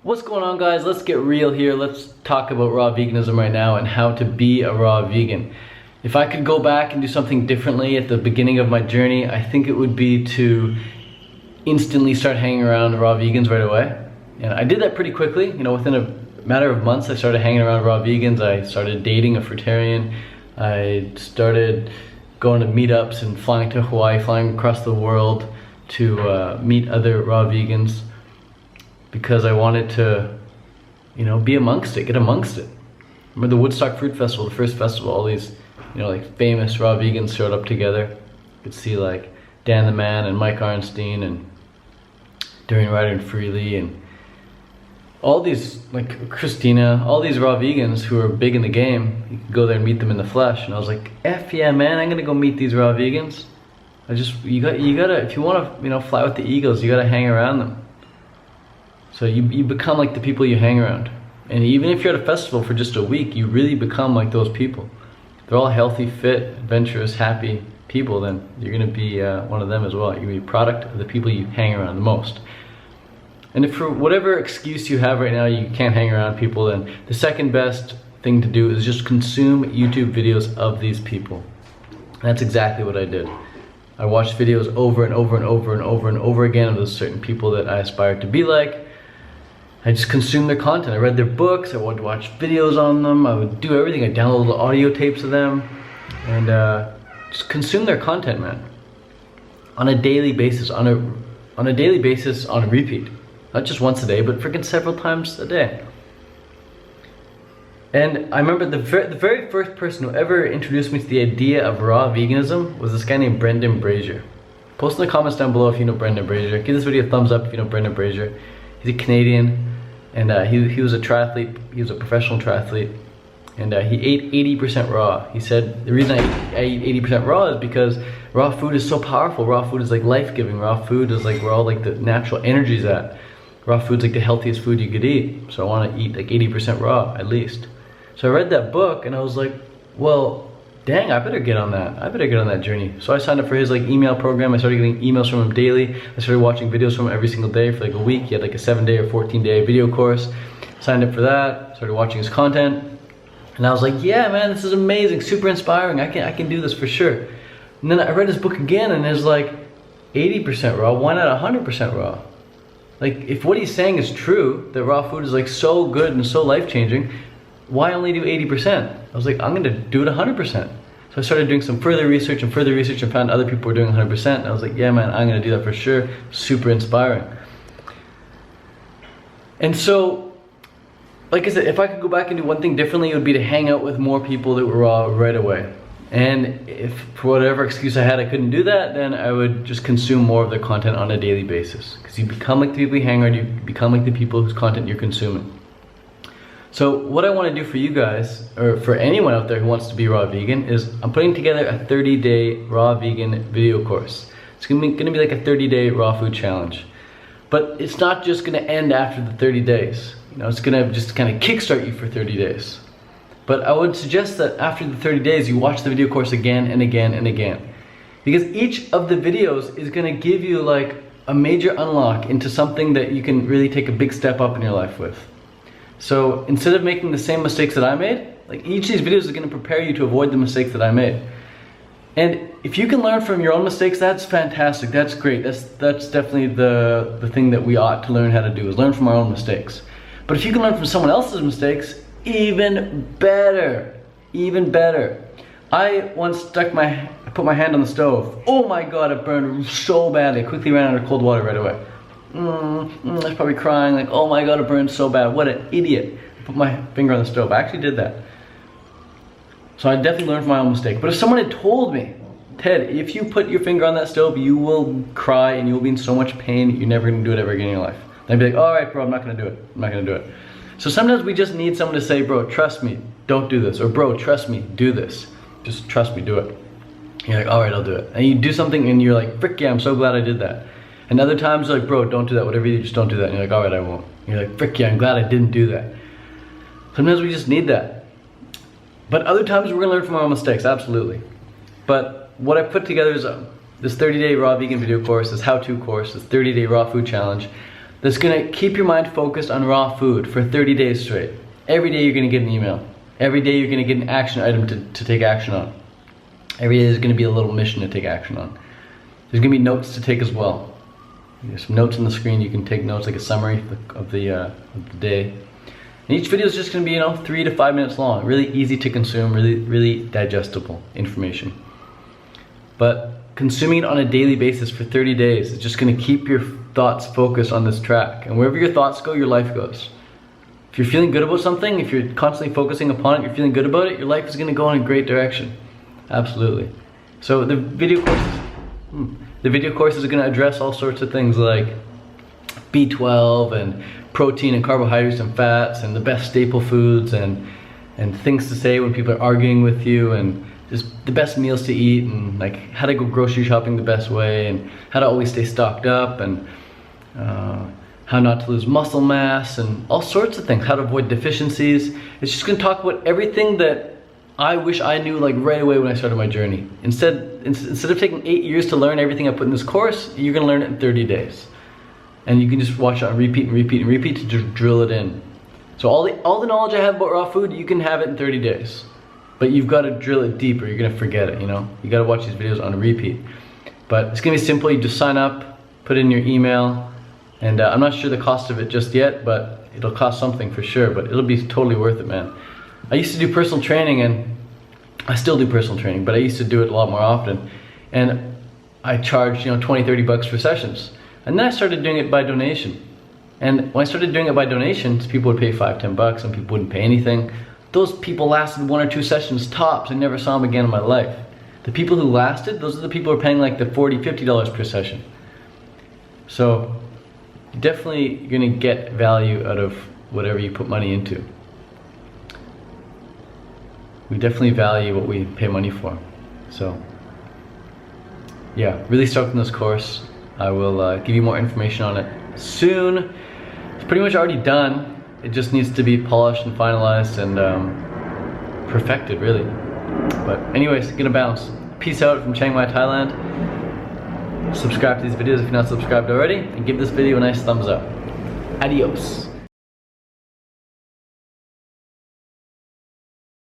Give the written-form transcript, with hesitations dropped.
What's going on, guys? Let's get real here. Let's talk about raw veganism right now and how to be a raw vegan. If I could go back and do something differently at the beginning of my journey, I think it would be to instantly start hanging around raw vegans right away. And I did that pretty quickly. You know, within a matter of months, I started hanging around raw vegans. I started dating a fruitarian. I started going to meetups and flying to Hawaii, flying across the world to meet other raw vegans, because I wanted to, you know, be amongst it, get amongst it. Remember the Woodstock Fruit Festival, the first festival, all these, you know, like famous raw vegans showed up together. You could see like Dan the Man and Mike Arnstein and Darian Ryder and Freely and all these, like Christina, all these raw vegans who are big in the game. You could go there and meet them in the flesh. And I was like, F yeah, man, I'm gonna go meet these raw vegans. You gotta, if you wanna, you know, fly with the eagles, you gotta hang around them. So you become like the people you hang around. And even if you're at a festival for just a week, you really become like those people. They're all healthy, fit, adventurous, happy people, then you're gonna be one of them as well. You're gonna be a product of the people you hang around the most. And if for whatever excuse you have right now you can't hang around people, then the second best thing to do is just consume YouTube videos of these people. And that's exactly what I did. I watched videos over and over and over and over and over again of those certain people that I aspired to be like. I just consumed their content. I read their books, I would watch videos on them, I would do everything. I downloaded the audio tapes of them and just consume their content, man. On a daily basis, on a daily basis, on repeat. Not just once a day, but freaking several times a day. And I remember the very first person who ever introduced me to the idea of raw veganism was this guy named Brendan Brazier. Post in the comments down below if you know Brendan Brazier. Give this video a thumbs up if you know Brendan Brazier. He's a Canadian, and he was a triathlete. He was a professional triathlete, and he ate 80% raw. He said, the reason I eat 80% raw is because raw food is so powerful. Raw food is like life-giving. Raw food is like where all like the natural energy's at. Raw food's like the healthiest food you could eat. So I want to eat like 80% raw at least. So I read that book and I was like, well, dang, I better get on that. I better get on that journey. So I signed up for his like email program. I started getting emails from him daily. I started watching videos from him every single day for like a week. He had like a 7-day or 14-day video course. Signed up for that, started watching his content. And I was like, yeah, man, this is amazing, super inspiring. I can do this for sure. And then I read his book again and it's like 80% raw, why not 100% raw? Like, if what he's saying is true, that raw food is like so good and so life-changing, why only do 80%? I was like, I'm gonna do it 100%. So I started doing some further research and found other people were doing 100%. And I was like, yeah, man, I'm gonna do that for sure. Super inspiring. And so, like I said, if I could go back and do one thing differently, it would be to hang out with more people that were raw right away. And if for whatever excuse I had I couldn't do that, then I would just consume more of their content on a daily basis. Because you become like the people you hang around, you become like the people whose content you're consuming. So what I want to do for you guys, or for anyone out there who wants to be raw vegan, is I'm putting together a 30-day raw vegan video course. It's gonna be like a 30-day raw food challenge. But it's not just gonna end after the 30 days. You know, it's gonna just kind of kickstart you for 30 days. But I would suggest that after the 30 days, you watch the video course again and again and again. Because each of the videos is gonna give you like a major unlock into something that you can really take a big step up in your life with. So instead of making the same mistakes that I made, like each of these videos is gonna prepare you to avoid the mistakes that I made. And if you can learn from your own mistakes, that's fantastic, that's great. That's definitely the thing that we ought to learn how to do, is learn from our own mistakes. But if you can learn from someone else's mistakes, even better, even better. I once put my hand on the stove. Oh my God, it burned so badly. I quickly ran out of cold water right away. I was probably crying like, oh my God, it burned so bad. What an idiot. I put my finger on the stove. I actually did that. So I definitely learned from my own mistake. But if someone had told me, Ted, if you put your finger on that stove, you will cry and you'll be in so much pain, you're never gonna do it ever again in your life. Then I'd be like, all right, bro, I'm not gonna do it. I'm not gonna do it. So sometimes we just need someone to say, bro, trust me, don't do this. Or bro, trust me, do this. Just trust me, do it. You're like, all right, I'll do it. And you do something and you're like, frick yeah, I'm so glad I did that. And other times you're like, bro, don't do that. Whatever you do, just don't do that. And you're like, all right, I won't. And you're like, frick yeah, I'm glad I didn't do that. Sometimes we just need that. But other times we're gonna learn from our mistakes, absolutely. But what I put together is this 30-day raw vegan video course, this how-to course, this 30-day raw food challenge. that's gonna keep your mind focused on raw food for 30 days straight. Every day you're gonna get an email. Every day you're gonna get an action item to take action on. Every day there's gonna be a little mission to take action on. There's gonna be notes to take as well. There's some notes on the screen. You can take notes, like a summary of the day. And each video is just gonna be, you know, 3 to 5 minutes long. Really easy to consume, really digestible information. But consuming it on a daily basis for 30 days is just gonna keep your thoughts focused on this track. And wherever your thoughts go, your life goes. If you're feeling good about something, if you're constantly focusing upon it, you're feeling good about it, your life is gonna go in a great direction. Absolutely. So the video courses are gonna address all sorts of things like B12 and protein and carbohydrates and fats and the best staple foods and things to say when people are arguing with you, and just the best meals to eat, and like how to go grocery shopping the best way, and how to always stay stocked up, and how not to lose muscle mass, and all sorts of things, how to avoid deficiencies. It's just gonna talk about everything that I wish I knew like right away when I started my journey. Instead of taking 8 years to learn everything I put in this course, you're gonna learn it in 30 days. And you can just watch it on repeat and repeat and repeat to just drill it in. So all the knowledge I have about raw food, you can have it in 30 days. But you've got to drill it deeper. You're gonna forget it, you know? You gotta watch these videos on repeat. But it's gonna be simple. You just sign up, put in your email, and I'm not sure the cost of it just yet, but it'll cost something for sure, but it'll be totally worth it, man. I used to do personal training, and I still do personal training, but I used to do it a lot more often. And I charged, you know, 20, 30 bucks for sessions. And then I started doing it by donation. And when I started doing it by donations, people would pay 5, 10 bucks, and people wouldn't pay anything. Those people lasted 1 or 2 sessions tops. I never saw them again in my life. The people who lasted, those are the people who are paying like the $40, $50 per session. So you're definitely gonna get value out of whatever you put money into. We definitely value what we pay money for. So yeah, really stoked on this course. I will give you more information on it soon. It's pretty much already done. It just needs to be polished and finalized and perfected, really. But anyways, gonna bounce. Peace out from Chiang Mai, Thailand. Subscribe to these videos if you're not subscribed already, and give this video a nice thumbs up. Adios.